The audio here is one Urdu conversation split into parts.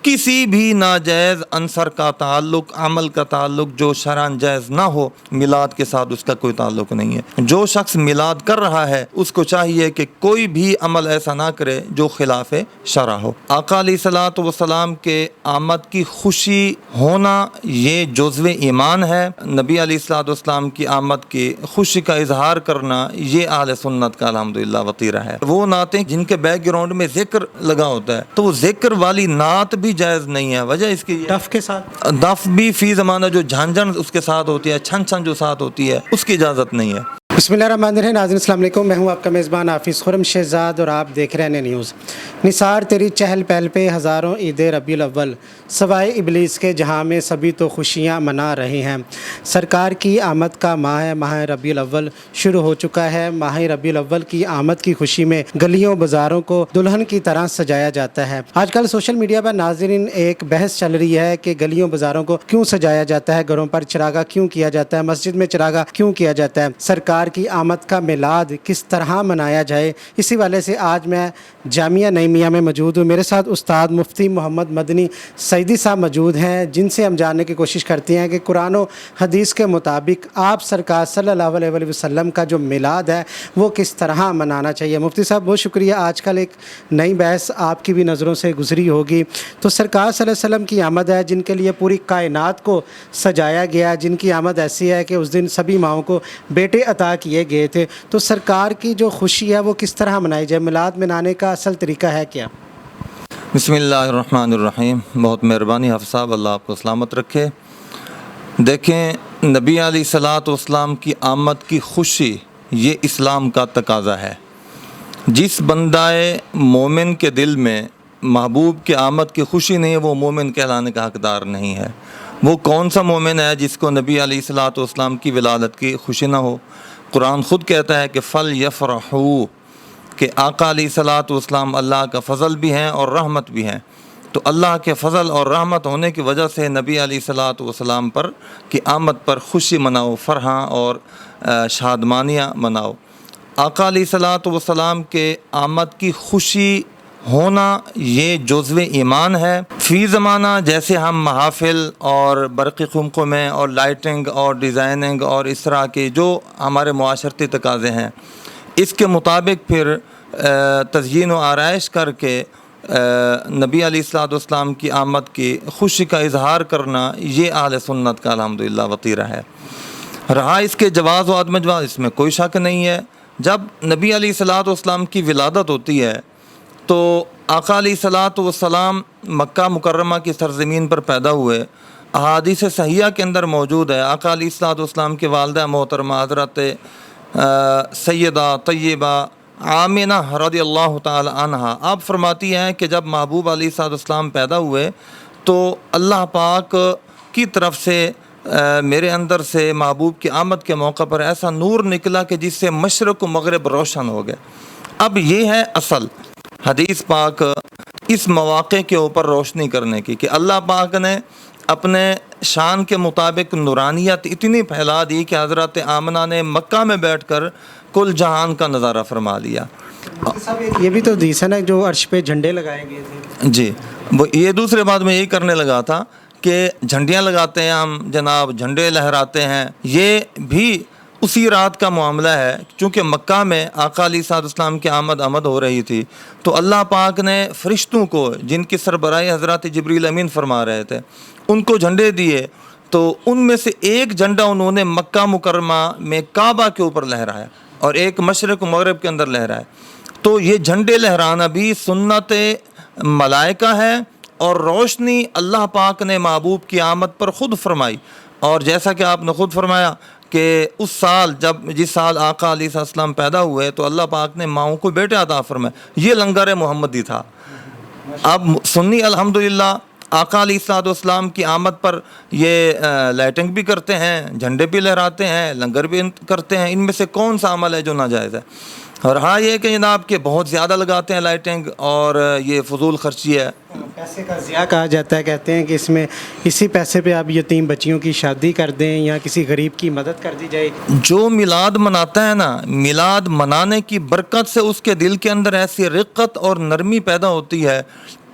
کسی بھی ناجائز عنصر کا تعلق، عمل کا تعلق جو شرعاً جائز نہ ہو، میلاد کے ساتھ اس کا کوئی تعلق نہیں ہے۔ جو شخص میلاد کر رہا ہے اس کو چاہیے کہ کوئی بھی عمل ایسا نہ کرے جو خلاف شرع ہو۔ آقا علیہ الصلوۃ والسلام کے آمد کی خوشی ہونا یہ جزو ایمان ہے۔ نبی علیہ الصلوۃ والسلام کی آمد کی خوشی کا اظہار کرنا یہ اہل سنت کا الحمدللہ وطیرہ ہے۔ وہ نعتیں جن کے بیک گراؤنڈ میں ذکر لگا ہوتا ہے تو وہ ذکر والی نعت بھی جائز نہیں ہے۔ وجہ اس کی دف کے ساتھ، دف بھی فی زمانہ جو جھنجھن اس کے ساتھ ہوتی ہے، چھن چھن جو ساتھ ہوتی ہے، اس کی اجازت نہیں ہے۔ بسم اللہ الرحمن الرحیم۔ ناظرین السلام علیکم، میں ہوں آپ کا میزبان حافظ خرم شہزاد اور آپ دیکھ رہے ہیں نیوز۔ نثار تیری چہل پہل پہ ہزاروں عید ربیع الاول، سوائے ابلیس کے جہاں میں سبھی تو خوشیاں منا رہے ہیں۔ سرکار کی آمد کا ماہ ہے، ماہ ربیع الاول شروع ہو چکا ہے۔ ماہ ربیع الاول کی آمد کی خوشی میں گلیوں بازاروں کو دلہن کی طرح سجایا جاتا ہے۔ آج کل سوشل میڈیا پر ناظرین ایک بحث چل رہی ہے کہ گلیوں بازاروں کو کیوں سجایا جاتا ہے، گھروں پر چراغاں کیوں کیا جاتا ہے، مسجد میں چراغاں کیوں کیا جاتا ہے، سرکار کی آمد کا میلاد کس طرح منایا جائے۔ اسی والے سے آج میں جامعہ نعیمیہ میں موجود ہوں۔ میرے ساتھ استاد مفتی محمد مدنی سعیدی صاحب موجود ہیں، جن سے ہم جاننے کی کوشش کرتے ہیں کہ قرآن و حدیث کے مطابق آپ سرکار صلی اللہ علیہ وآلہ وسلم کا جو میلاد ہے وہ کس طرح منانا چاہیے۔ مفتی صاحب بہت شکریہ۔ آج کل ایک نئی بحث آپ کی بھی نظروں سے گزری ہوگی، تو سرکار صلی اللہ علیہ وسلم کی آمد ہے جن کے لیے پوری کائنات کو سجایا گیا، جن کی آمد ایسی ہے کہ اس دن سبھی ماؤں کو بیٹے عطا کیے گئے تھے، تو سرکار کی جو خوشی ہے وہ کس طرح منائی جائے، میلاد منانے کا اصل طریقہ ہے کیا؟ بسم اللہ الرحمن الرحیم۔ بہت مہربانی حافظ صاحب، اللہ آپ کو سلامت رکھے۔ دیکھیں، نبی علیہ الصلوۃ والسلام کی آمد کی خوشی یہ اسلام کا تقاضا ہے۔ جس بندہ مومن کے دل میں محبوب کی آمد کی خوشی نہیں ہے وہ مومن کہلانے کا حقدار نہیں ہے۔ وہ کون سا مومن ہے جس کو نبی علیہ الصلوۃ والسلام کی ولادت کی خوشی نہ ہو؟ قرآن خود کہتا ہے کہ فَلْيَفْرَحُوا، کہ آقا علیہ الصلوۃ والسلام اللہ کا فضل بھی ہیں اور رحمت بھی ہیں۔ تو اللہ کے فضل اور رحمت ہونے کی وجہ سے نبی علیہ الصلوۃ والسلام پر کی آمد پر خوشی مناؤ، فرحاں اور شادمانیاں مناؤ۔ آقا علیہ الصلوۃ والسلام کے آمد کی خوشی ہونا یہ جزو ایمان ہے۔ فی زمانہ جیسے ہم محافل اور برقی خنقوں میں اور لائٹنگ اور ڈیزائننگ اور اس طرح کے جو ہمارے معاشرتی تقاضے ہیں، اس کے مطابق پھر تزئین و آرائش کر کے نبی علیہ الصلوۃ والسلام کی آمد کی خوشی کا اظہار کرنا یہ اہل سنت کا الحمدللہ وطیرہ ہے۔ رہا اس کے جواز و عدم جواز، اس میں کوئی شک نہیں ہے۔ جب نبی علیہ الصلوۃ والسلام کی ولادت ہوتی ہے تو آقا علیہ الصلوۃ والسلام مکہ مکرمہ کی سرزمین پر پیدا ہوئے۔ احادیث صحیحہ کے اندر موجود ہے، آقا علیہ الصلوۃ والسلام کی والدہ محترمہ حضرت سیدہ طیبہ آمنہ رضی اللہ تعالی عنہ آپ فرماتی ہیں کہ جب محبوب علیہ الصلوۃ والسلام پیدا ہوئے تو اللہ پاک کی طرف سے میرے اندر سے محبوب کی آمد کے موقع پر ایسا نور نکلا کہ جس سے مشرق و مغرب روشن ہو گئے۔ اب یہ ہے اصل حدیث پاک اس مواقع کے اوپر روشنی کرنے کی کہ اللہ پاک نے اپنے شان کے مطابق نورانیت اتنی پھیلا دی کہ حضرت آمنہ نے مکہ میں بیٹھ کر کل جہان کا نظارہ فرما لیا۔ یہ بھی تو حدیث ہے نا جو عرش پہ جھنڈے لگائے گئے تھے۔ جی، وہ یہ دوسرے بات میں یہی کرنے لگا تھا کہ جھنڈیاں لگاتے ہیں ہم جناب، جھنڈے لہراتے ہیں، یہ بھی اسی رات کا معاملہ ہے۔ چونکہ مکہ میں آقا علیہ الصلوۃ والسلام کی آمد ہو رہی تھی تو اللہ پاک نے فرشتوں کو، جن کی سربراہی حضرت جبریل امین فرما رہے تھے، ان کو جھنڈے دیے، تو ان میں سے ایک جھنڈا انہوں نے مکہ مکرمہ میں کعبہ کے اوپر لہرایا اور ایک مشرق و مغرب کے اندر لہرایا۔ تو یہ جھنڈے لہرانا بھی سنت ملائکہ ہے اور روشنی اللہ پاک نے محبوب کی آمد پر خود فرمائی۔ اور جیسا کہ آپ نے خود فرمایا کہ اس سال جس سال آقا علیہ السلام پیدا ہوئے تو اللہ پاک نے ماؤں کو بیٹے عطا فرمائے، یہ لنگر محمدی تھا۔ اب سنی الحمدللہ آقا علیہ الصلوۃ والسلام کی آمد پر یہ لائٹنگ بھی کرتے ہیں، جھنڈے بھی لہراتے ہیں، لنگر بھی کرتے ہیں۔ ان میں سے کون سا عمل ہے جو ناجائز ہے؟ اور ہاں یہ کہ جناب کہ بہت زیادہ لگاتے ہیں لائٹنگ اور یہ فضول خرچی ہے، پیسے کا ضیاع کہا جاتا ہے۔ کہتے ہیں کہ اس میں اسی پیسے پہ آپ یتیم بچیوں کی شادی کر دیں یا کسی غریب کی مدد کر دی جائے۔ جو میلاد مناتا ہے نا، میلاد منانے کی برکت سے اس کے دل کے اندر ایسی رقت اور نرمی پیدا ہوتی ہے،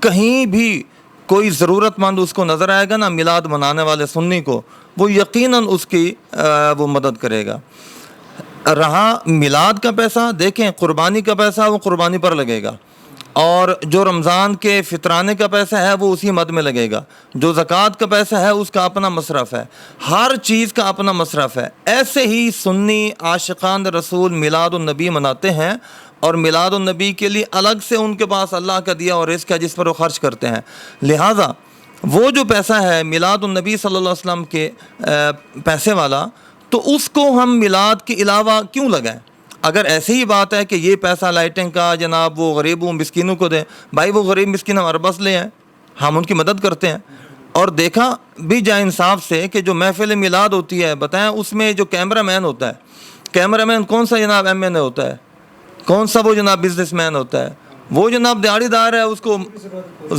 کہیں بھی کوئی ضرورت مند اس کو نظر آئے گا نا میلاد منانے والے سنی کو، وہ یقیناً اس کی وہ مدد کرے گا۔ رہا میلاد کا پیسہ، دیکھیں قربانی کا پیسہ وہ قربانی پر لگے گا، اور جو رمضان کے فطرانے کا پیسہ ہے وہ اسی مد میں لگے گا، جو زکوٰۃ کا پیسہ ہے اس کا اپنا مصرف ہے، ہر چیز کا اپنا مصرف ہے۔ ایسے ہی سنی عاشقان رسول میلاد النبی مناتے ہیں، اور میلاد النبی کے لیے الگ سے ان کے پاس اللہ کا دیا اور رزق ہے جس پر وہ خرچ کرتے ہیں۔ لہٰذا وہ جو پیسہ ہے میلاد النبی صلی اللہ علیہ وسلم کے پیسے والا، تو اس کو ہم میلاد کے علاوہ کیوں لگائیں؟ اگر ایسی ہی بات ہے کہ یہ پیسہ لائٹنگ کا جناب وہ غریبوں مسکینوں کو دیں، بھائی وہ غریب مسکین ہمارے پاس لے ہیں، ہم ان کی مدد کرتے ہیں۔ اور دیکھا بھی جائے انصاف سے کہ جو محفل میلاد ہوتی ہے، بتائیں اس میں جو کیمرہ مین ہوتا ہے، کیمرہ مین کون سا جناب ایم این اے ہوتا ہے، کون سا وہ جناب بزنس مین ہوتا ہے، وہ جناب دیہڑی دار ہے، اس کو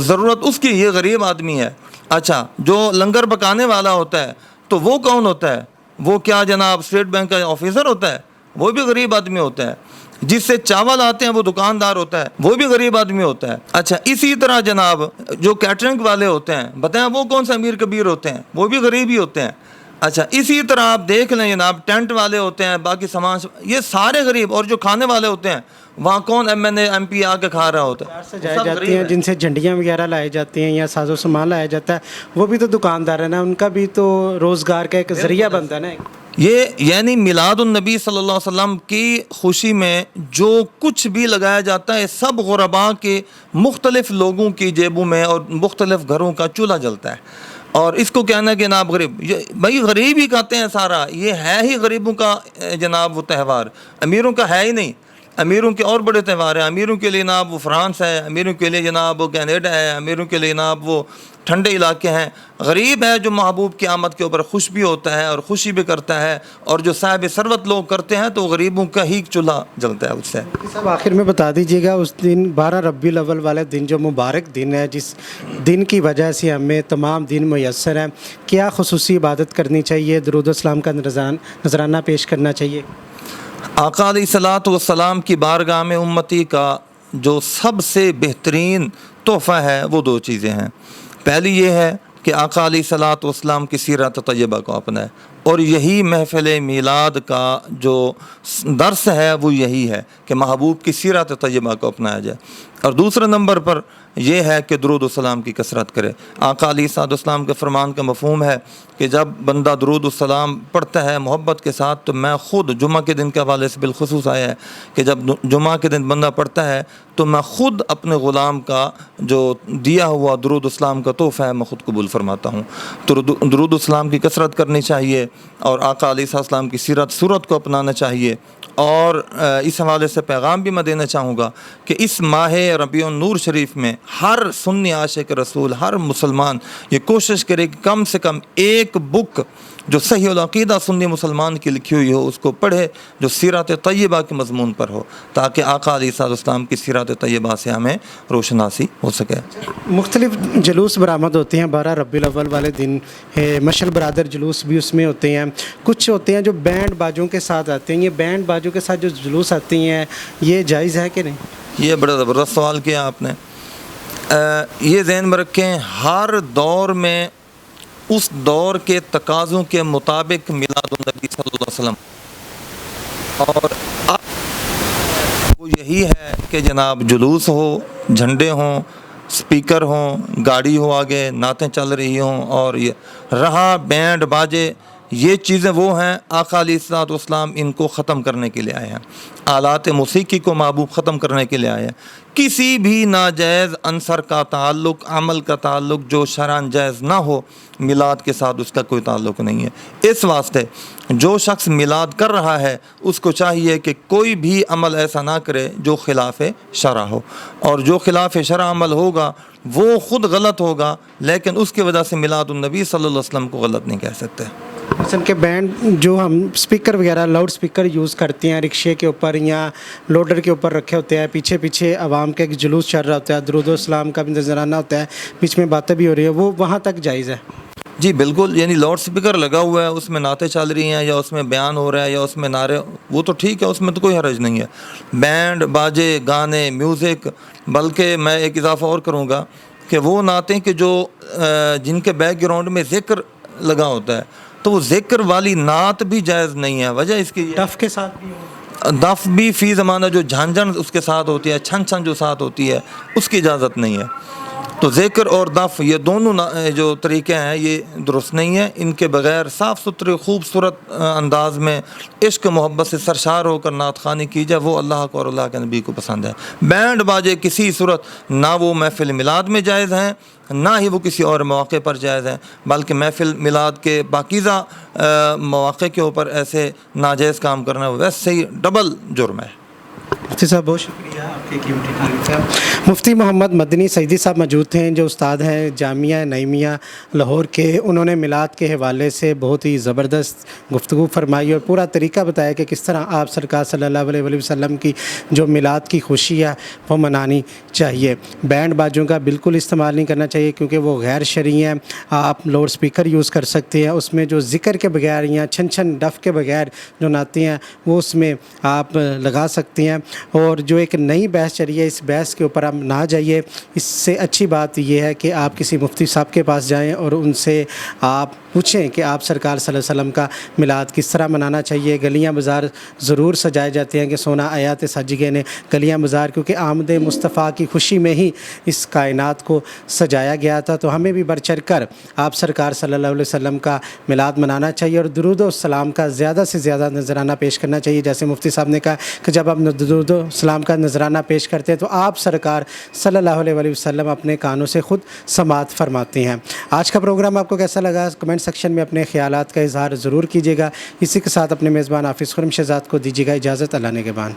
ضرورت اس کی، یہ غریب آدمی ہے۔ اچھا جو لنگر پکانے والا ہوتا ہے تو وہ کون ہوتا ہے؟ وہ کیا جناب اسٹیٹ بینک کا آفیسر ہوتا ہے؟ وہ بھی غریب آدمی ہوتا ہے۔ جس سے چاول آتے ہیں وہ دکاندار ہوتا ہے، وہ بھی غریب آدمی ہوتا ہے۔ اچھا اسی طرح جناب جو کیٹرنگ والے ہوتے ہیں، بتائیں وہ کون سے امیر کبیر ہوتے ہیں؟ وہ بھی غریب ہی ہوتے ہیں۔ اچھا اسی طرح آپ دیکھ لیں جناب ٹینٹ والے ہوتے ہیں، باقی سامان، یہ سارے غریب۔ اور جو کھانے والے ہوتے ہیں وہاں کون M N A M P آ کے کھا رہا ہوتا ہے؟ سجائے جاتی ہیں، جن سے جھنڈیاں وغیرہ لائی جاتی ہیں یا ساز و سامان لایا جاتا ہے، وہ بھی تو دکاندار ہے نا، ان کا بھی تو روزگار کا ایک ذریعہ بنتا ہے نا۔ یہ یعنی میلاد النبی صلی اللہ علیہ وسلم کی خوشی میں جو کچھ بھی لگایا جاتا ہے، سب غرباء کے مختلف لوگوں کی جیبوں میں اور مختلف گھروں کا چولہا جلتا ہے۔ اور اس کو کہنا کہ جناب غریب، بھائی غریب ہی کہتے ہیں سارا، یہ ہے ہی غریبوں کا جناب وہ تہوار، امیروں کا ہے ہی نہیں۔ امیروں کے اور بڑے تہوار ہیں، امیروں کے لیے جناب وہ فرانس ہے، امیروں کے لیے جناب وہ کینیڈا ہے، امیروں کے لیے جناب وہ ٹھنڈے علاقے ہیں۔ غریب ہے جو محبوب کی آمد کے اوپر خوش بھی ہوتا ہے اور خوشی بھی کرتا ہے، اور جو صاحب ثروت لوگ کرتے ہیں تو غریبوں کا ہی چولہا جلتا ہے اس سے۔ صاحب آخر میں بتا دیجیے گا، اس دن 12 ربیع الاول والے دن جو مبارک دن ہے، جس دن کی وجہ سے ہمیں تمام دن میسر ہیں، کیا خصوصی عبادت کرنی چاہیے، درود و سلام کا نذرانہ پیش کرنا چاہیے؟ آقا علیہ الصلوۃ والسلام کی بارگاہ میں امتی کا جو سب سے بہترین تحفہ ہے وہ دو چیزیں ہیں۔ پہلی یہ ہے کہ آقا علیہ الصلوۃ والسلام کی سیرت طیبہ کو اپنائے، اور یہی محفل میلاد کا جو درس ہے وہ یہی ہے کہ محبوب کی سیرت طیبہ کو اپنایا جائے۔ اور دوسرے نمبر پر یہ ہے کہ درود و سلام کی کثرت کرے۔ آقا علیہ السلام کے فرمان کا مفہوم ہے کہ جب بندہ درود و سلام پڑھتا ہے محبت کے ساتھ، تو میں خود جمعہ کے دن کے حوالے سے بالخصوص آیا ہے کہ جب جمعہ کے دن بندہ پڑھتا ہے تو میں خود اپنے غلام کا جو دیا ہوا درود و سلام کا تحفہ ہے میں خود قبول فرماتا ہوں۔ تو درود و سلام کی کثرت کرنی چاہیے، اور آقا علیہ السلام کی سیرت صورت کو اپنانا چاہیے۔ اور اس حوالے سے پیغام بھی میں دینا چاہوں گا کہ اس ماہ ربیع النور شریف میں ہر سنی عاشق رسول، ہر مسلمان یہ کوشش کرے کہ کم سے کم ایک بک جو صحیح العقیدہ سنی مسلمان کی لکھی ہوئی ہو اس کو پڑھے، جو سیرت طیبہ کے مضمون پر ہو، تاکہ آقا علیہ السلام کی سیرت طیبہ سے ہمیں روشناسی ہو سکے۔ مختلف جلوس برآمد ہوتے ہیں 12 ربیع الاول والے دن، مشعل برادر جلوس بھی اس میں ہوتے ہیں، کچھ ہوتے ہیں جو بینڈ باجوں کے ساتھ آتے ہیں۔ یہ بینڈ باجوں کے ساتھ جو جلوس آتی ہیں، یہ جائز ہے کہ نہیں؟ یہ بڑا زبردست سوال کیا آپ نے۔ یہ ذہن میں رکھیں، ہر دور میں اس دور کے تقاضوں کے مطابق میلاد النبی صلی اللہ علیہ وسلم، اور وہ یہی ہے کہ جناب جلوس ہو، جھنڈے ہوں، سپیکر ہوں، گاڑی ہو آگے، نعتیں چل رہی ہوں، اور یہ رہا بینڈ باجے، یہ چیزیں وہ ہیں آقا علیہ الصلوۃ والسلام ان کو ختم کرنے کے لیے آئے ہیں۔ آلات موسیقی کو محبوب ختم کرنے کے لیے آئے ہیں۔ کسی بھی ناجائز عنصر کا تعلق، عمل کا تعلق جو شرعاً جائز نہ ہو، میلاد کے ساتھ اس کا کوئی تعلق نہیں ہے۔ اس واسطے جو شخص میلاد کر رہا ہے اس کو چاہیے کہ کوئی بھی عمل ایسا نہ کرے جو خلاف شرع ہو، اور جو خلاف شرع عمل ہوگا وہ خود غلط ہوگا، لیکن اس کی وجہ سے میلاد النبی صلی اللہ علیہ وسلم کو غلط نہیں کہہ سکتے۔ مثلاً کہ بینڈ جو ہم سپیکر وغیرہ لاؤڈ سپیکر یوز کرتے ہیں رکشے کے اوپر یا لوڈر کے اوپر رکھے ہوتے ہیں، پیچھے پیچھے عوام کا ایک جلوس چل رہا ہوتا ہے، درود و سلام کا بھی نذرانہ ہوتا ہے، بیچ میں باتیں بھی ہو رہی ہیں، وہ وہاں تک جائز ہے؟ جی بالکل، یعنی لاؤڈ سپیکر لگا ہوا ہے، اس میں نعتیں چل رہی ہیں یا اس میں بیان ہو رہا ہے یا اس میں نعرے، وہ تو ٹھیک ہے، اس میں تو کوئی حرج نہیں ہے۔ بینڈ باجے، گانے، میوزک، بلکہ میں ایک اضافہ اور کروں گا کہ وہ نعتیں کہ جو جن کے بیک گراؤنڈ میں ذکر لگا ہوتا ہے تو وہ ذکر والی نعت بھی جائز نہیں ہے. وجہ اس کی یہ ڈف کے ساتھ بھی ہو. دف بھی فی زمانہ جو جھنجھن اس کے ساتھ ہوتی ہے، چھن چھن جو ساتھ ہوتی ہے، اس کی اجازت نہیں ہے. تو ذکر اور دف یہ دونوں جو طریقے ہیں یہ درست نہیں ہیں. ان کے بغیر صاف ستھرے خوبصورت انداز میں عشق محبت سے سرشار ہو کر نعت خوانی کی جائے، وہ اللہ کو اور اللہ کے نبی کو پسند ہے. بینڈ باجے کسی صورت نہ وہ محفل میلاد میں جائز ہیں، نہ ہی وہ کسی اور مواقع پر جائز ہیں، بلکہ محفل میلاد کے پاکیزہ مواقع کے اوپر ایسے ناجائز کام کرنا ویسے ہی ڈبل جرم ہے. مفتی صاحب بہت شکریہ آپ کی قیمتی ٹائم کا. مفتی محمد مدنی سعیدی صاحب موجود تھے جو استاد ہیں جامعہ نعیمیہ لاہور کے. انہوں نے میلاد کے حوالے سے بہت ہی زبردست گفتگو فرمائی اور پورا طریقہ بتایا کہ کس طرح آپ سرکار صلی اللہ علیہ وسلم کی جو میلاد کی خوشی ہے وہ منانی چاہیے. بینڈ باجوں کا بالکل استعمال نہیں کرنا چاہیے کیونکہ وہ غیر شرعی ہیں. آپ لاؤڈ اسپیکر یوز کر سکتے ہیں، اس میں جو ذکر کے بغیر یا چھن چھن ڈف کے بغیر جو نعتیں ہیں وہ اس میں آپ لگا سکتے ہیں. اور جو ایک نئی بحث چلی ہے اس بحث کے اوپر آپ نہ جائیے. اس سے اچھی بات یہ ہے کہ آپ کسی مفتی صاحب کے پاس جائیں اور ان سے آپ پوچھیں کہ آپ سرکار صلی اللہ علیہ وسلم کا میلاد کس طرح منانا چاہیے. گلیاں بازار ضرور سجائے جاتے ہیں کہ سونا آیات سج گئے نے گلیاں بازار، کیونکہ آمد مصطفیٰ کی خوشی میں ہی اس کائنات کو سجایا گیا تھا. تو ہمیں بھی بڑھ چڑھ کر آپ سرکار صلی اللہ علیہ وسلم کا میلاد منانا چاہیے اور درود و سلام کا زیادہ سے زیادہ نذرانہ پیش کرنا چاہیے. جیسے مفتی صاحب نے کہا کہ جب آپ درود و سلام کا نذرانہ پیش کرتے ہیں تو آپ سرکار صلی اللہ علیہ وسلم اپنے کانوں سے خود سماعت فرماتے ہیں. آج کا پروگرام آپ کو کیسا لگا کمنٹ سیکشن میں اپنے خیالات کا اظہار ضرور کیجیے گا. اسی کے ساتھ اپنے میزبان حافظ خرم شہزاد کو دیجیے گا اجازت. اللہ نگہبان.